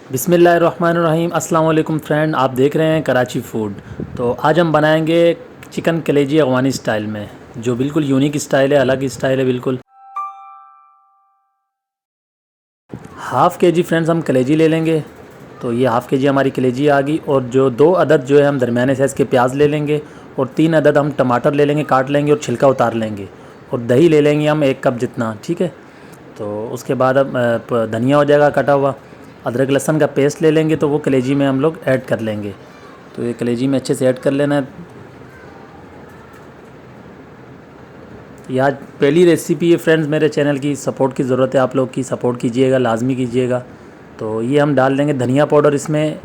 बिस्मिल्लाहिर्रहमानिर्रहीम। अस्सलाम वालेकुम फ्रेंड, आप देख रहे हैं कराची फूड। तो आज हम बनाएंगे चिकन कलेजी अफ़गानी स्टाइल में, जो बिल्कुल यूनिक स्टाइल है, अलग स्टाइल है बिल्कुल। हाफ़ के जी फ्रेंड्स हम कलेजी ले लेंगे। तो ये हाफ़ के जी हमारी कलेजी आ गई। और जो 2 अदद जो है हम दरमियाने साइज़ के प्याज ले लेंगे, और 3 अदद हम टमाटर ले लेंगे, काट लेंगे और छिलका उतार लेंगे। और दही ले लेंगे हम 1 कप जितना, ठीक है। तो उसके बाद अब धनिया हो जाएगा कटा हुआ। अदरक लहसुन का पेस्ट ले लेंगे, तो वो कलेजी में हम लोग ऐड कर लेंगे। तो ये कलेजी में अच्छे से ऐड कर लेना है। ये आज पहली रेसिपी है फ्रेंड्स मेरे चैनल की, सपोर्ट की ज़रूरत है, आप लोग की सपोर्ट कीजिएगा, लाजमी कीजिएगा। तो ये हम डाल देंगे धनिया पाउडर, इसमें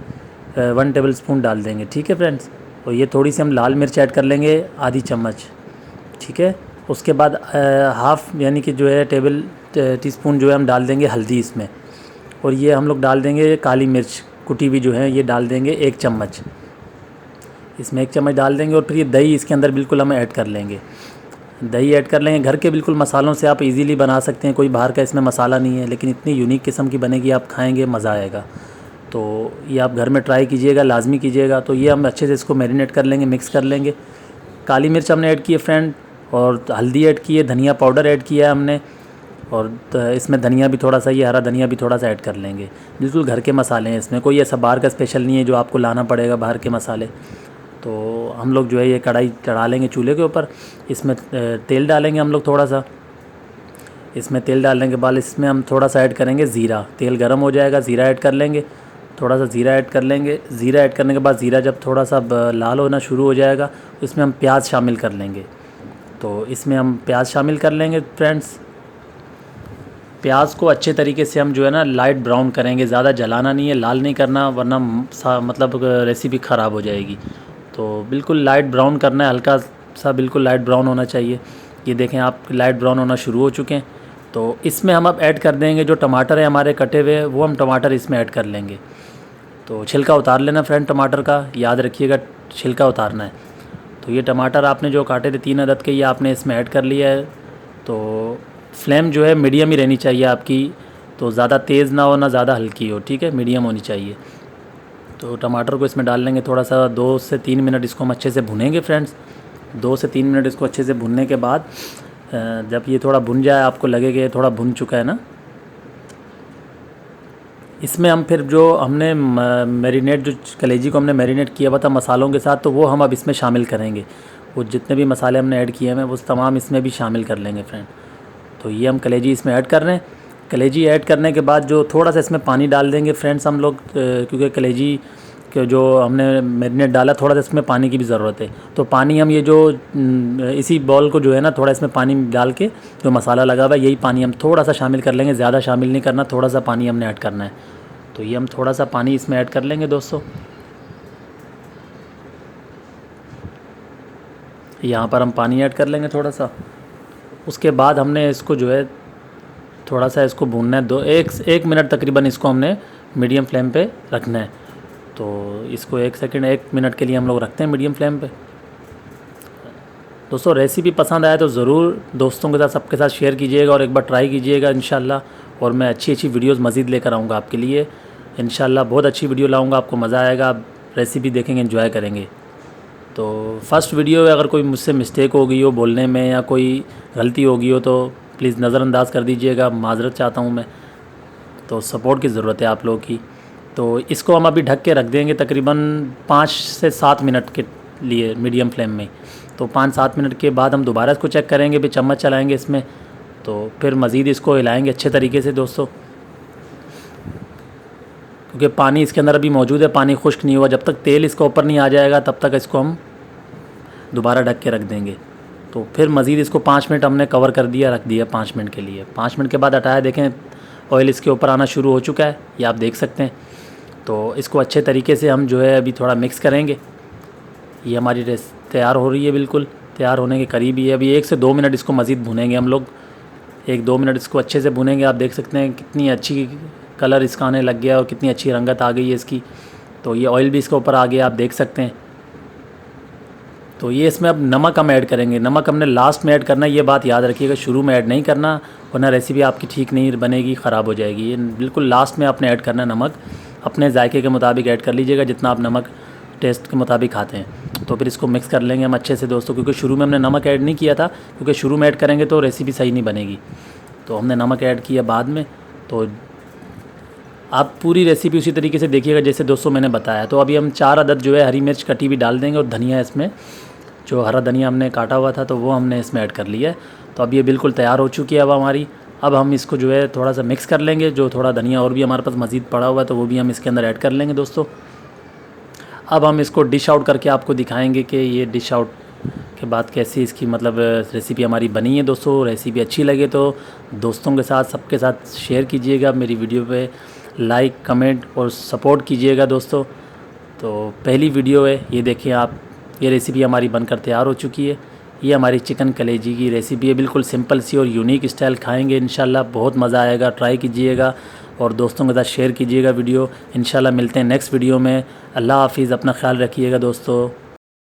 1 टेबल स्पून डाल देंगे, ठीक है फ्रेंड्स। और ये थोड़ी सी हम लाल मिर्च ऐड कर लेंगे, आधी चम्मच, ठीक है। उसके बाद हाफ़ यानी कि जो है टेबल टीस्पून जो है हम डाल देंगे हल्दी इसमें। और ये हम लोग डाल देंगे काली मिर्च कुटी हुई जो है, ये डाल देंगे 1 चम्मच, इसमें 1 चम्मच डाल देंगे। और फिर ये दही इसके अंदर बिल्कुल हम ऐड कर लेंगे। दही ऐड कर लेंगे घर के बिल्कुल मसालों से, आप इजीली बना सकते हैं, कोई बाहर का इसमें मसाला नहीं है, लेकिन इतनी यूनिक किस्म की बनेगी, आप खाएंगे मज़ा आएगा। तो ये आप घर में ट्राई कीजिएगा, लाजमी कीजिएगा। तो ये हम अच्छे से इसको मैरिनेट कर लेंगे, मिक्स कर लेंगे। काली मिर्च हमने ऐड की है फ्रेंड, और हल्दी ऐड की है, धनिया पाउडर ऐड किया है हमने। और इसमें धनिया भी थोड़ा सा, ये हरा धनिया भी थोड़ा सा ऐड कर लेंगे। बिल्कुल घर के मसाले हैं, इसमें कोई ऐसा बाहर का स्पेशल नहीं है जो आपको लाना पड़ेगा बाहर के मसाले। तो हम लोग जो है ये कढ़ाई चढ़ा लेंगे चूल्हे के ऊपर। इसमें तेल डालेंगे हम लोग थोड़ा सा। इसमें तेल डालने के बाद इसमें हम थोड़ा सा ऐड करेंगे ज़ीरा। तेल गर्म हो जाएगा, ज़ीरा ऐड कर लेंगे, थोड़ा सा ज़ीरा ऐड कर लेंगे। ज़ीरा ऐड करने के बाद ज़ीरा जब थोड़ा सा लाल होना शुरू हो जाएगा, इसमें हम प्याज शामिल कर लेंगे। तो इसमें हम प्याज शामिल कर लेंगे फ्रेंड्स। प्याज को अच्छे तरीके से हम जो है ना लाइट ब्राउन करेंगे, ज़्यादा जलाना नहीं है, लाल नहीं करना, वरना मतलब रेसिपी ख़राब हो जाएगी। तो बिल्कुल लाइट ब्राउन करना है, हल्का सा बिल्कुल लाइट ब्राउन होना चाहिए। ये देखें आप, लाइट ब्राउन होना शुरू हो चुके हैं। तो इसमें हम अब ऐड कर देंगे जो टमाटर है हमारे कटे हुए, वो हम टमाटर इसमें ऐड कर लेंगे। तो छिलका उतार लेना फ्रेंड टमाटर का, याद रखिएगा छिलका उतारना है। तो ये टमाटर आपने जो काटे थे 3 अदद के, ये आपने इसमें ऐड कर लिया है। तो फ्लेम जो है मीडियम ही रहनी चाहिए आपकी, तो ज़्यादा तेज़ ना हो ना ज़्यादा हल्की हो, ठीक है, मीडियम होनी चाहिए। तो टमाटर को इसमें डाल लेंगे, थोड़ा सा 2 से 3 मिनट इसको हम अच्छे से भुनेंगे फ्रेंड्स। 2 से 3 मिनट इसको अच्छे से भुनने के बाद जब ये थोड़ा भुन जाए, आपको लगे कि ये थोड़ा भुन चुका है ना, इसमें हम फिर जो हमने मैरिनेट, जो कलेजी को हमने मैरिनेट किया हुआ था मसालों के साथ, तो वो हम अब इसमें शामिल करेंगे। वो जितने भी मसाले हमने ऐड किए हैं वो तमाम इसमें भी शामिल कर लेंगे फ्रेंड। तो ये हम कलेजी इसमें ऐड कर रहे हैं। कलेजी ऐड करने के बाद जो थोड़ा सा इसमें पानी डाल देंगे फ्रेंड्स हम लोग, क्योंकि कलेजी के जो हमने मैरिनेट डाला, थोड़ा सा इसमें पानी की भी ज़रूरत है। तो पानी हम ये जो इसी बॉल को जो है ना, थोड़ा इसमें पानी डाल के, जो मसाला लगा हुआ है यही पानी हम थोड़ा सा शामिल कर लेंगे, ज़्यादा शामिल नहीं करना, थोड़ा सा पानी हमने ऐड करना है। तो ये हम थोड़ा सा पानी इसमें ऐड कर लेंगे दोस्तों। यहाँ पर हम पानी ऐड कर लेंगे थोड़ा सा। उसके बाद हमने इसको जो है थोड़ा सा इसको भूनना है, एक मिनट तकरीबन इसको हमने मीडियम फ्लेम पे रखना है। तो इसको 1 मिनट के लिए हम लोग रखते हैं मीडियम फ्लेम पे। दोस्तों रेसिपी पसंद आए तो ज़रूर दोस्तों के साथ, सबके साथ शेयर कीजिएगा और एक बार ट्राई कीजिएगा इंशाल्लाह। और मैं अच्छी अच्छी वीडियोस मज़ीद लेकर आऊँगा आपके लिए इंशाल्लाह। बहुत अच्छी वीडियो लाऊँगा, आपको मज़ा आएगा, आप रेसिपी देखेंगे, एंजॉय करेंगे। तो फर्स्ट वीडियो अगर कोई मुझसे मिस्टेक हो गई हो बोलने में, या कोई गलती हो गई हो, तो प्लीज़ नज़रअंदाज कर दीजिएगा, माज़रत चाहता हूँ मैं। तो सपोर्ट की ज़रूरत है आप लोगों की। तो इसको हम अभी ढक के रख देंगे तकरीबन 5 से 7 मिनट के लिए मीडियम फ्लेम में। तो 5-7 मिनट के बाद हम दोबारा इसको चेक करेंगे, भी चम्मच चलाएँगे इसमें, तो फिर मज़ीद इसको हिलाएँगे अच्छे तरीके से दोस्तों, क्योंकि पानी इसके अंदर अभी मौजूद है, पानी खुश्क नहीं हुआ। जब तक तेल इसका ऊपर नहीं आ जाएगा तब तक इसको हम दोबारा ढक के रख देंगे। तो फिर मज़ीद इसको 5 मिनट हमने कवर कर दिया, रख दिया 5 मिनट के लिए। 5 मिनट के बाद हटाया, देखें ऑयल इसके ऊपर आना शुरू हो चुका है, ये आप देख सकते हैं। तो इसको अच्छे तरीके से हम जो है अभी थोड़ा मिक्स करेंगे। ये हमारी रेस तैयार हो रही है, बिल्कुल तैयार होने के करीब ही है। अभी 1 से 2 मिनट इसको मज़ीद भुनेंगे हम लोग, 1-2 मिनट इसको अच्छे से भुनेंगे। आप देख सकते हैं कितनी अच्छी कलर इसका आने लग गया और कितनी अच्छी रंगत आ गई है इसकी। तो ये ऑयल भी इसके ऊपर आ गया, आप देख सकते हैं। तो ये इसमें अब नमक हम ऐड करेंगे। नमक हमने लास्ट में ऐड करना है, ये बात याद रखिएगा, शुरू में ऐड नहीं करना, वरना रेसिपी आपकी ठीक नहीं बनेगी, ख़राब हो जाएगी। ये बिल्कुल लास्ट में आपने ऐड करना है नमक। अपने जायके के मुताबिक ऐड कर लीजिएगा, जितना आप नमक टेस्ट के मुताबिक खाते हैं। तो फिर इसको मिक्स कर लेंगे हम अच्छे से दोस्तों, क्योंकि शुरू में हमने नमक ऐड नहीं किया था, क्योंकि शुरू में ऐड करेंगे तो रेसिपी सही नहीं बनेगी, तो हमने नमक ऐड किया बाद में। तो आप पूरी रेसिपी उसी तरीके से देखिएगा जैसे दोस्तों मैंने बताया। तो अभी हम 4 अदद जो है हरी मिर्च कटी भी डाल देंगे, और धनिया इसमें जो हरा धनिया हमने काटा हुआ था तो वो हमने इसमें ऐड कर लिया है। तो अब ये बिल्कुल तैयार हो चुकी है अब हमारी। अब हम इसको जो है थोड़ा सा मिक्स कर लेंगे, जो थोड़ा धनिया और भी हमारे पास मज़ीद पड़ा हुआ है तो वो भी हम इसके अंदर ऐड कर लेंगे दोस्तों। अब हम इसको डिश आउट करके आपको दिखाएंगे कि ये डिश आउट के बाद कैसी इसकी मतलब रेसिपी हमारी बनी है दोस्तों। रेसिपी अच्छी लगे तो दोस्तों के साथ सबके साथ शेयर कीजिएगा, मेरी वीडियो पे लाइक कमेंट और सपोर्ट कीजिएगा दोस्तों। तो पहली वीडियो है ये, देखिए आप, ये रेसिपी हमारी बनकर तैयार हो चुकी है। ये हमारी चिकन कलेजी की रेसिपी है, बिल्कुल सिंपल सी और यूनिक स्टाइल खाएंगे इंशाल्लाह, बहुत मज़ा आएगा। ट्राई कीजिएगा और दोस्तों के साथ शेयर कीजिएगा वीडियो। इंशाल्लाह मिलते हैं नेक्स्ट वीडियो में। अल्लाह हाफिज़, अपना ख्याल रखिएगा दोस्तों।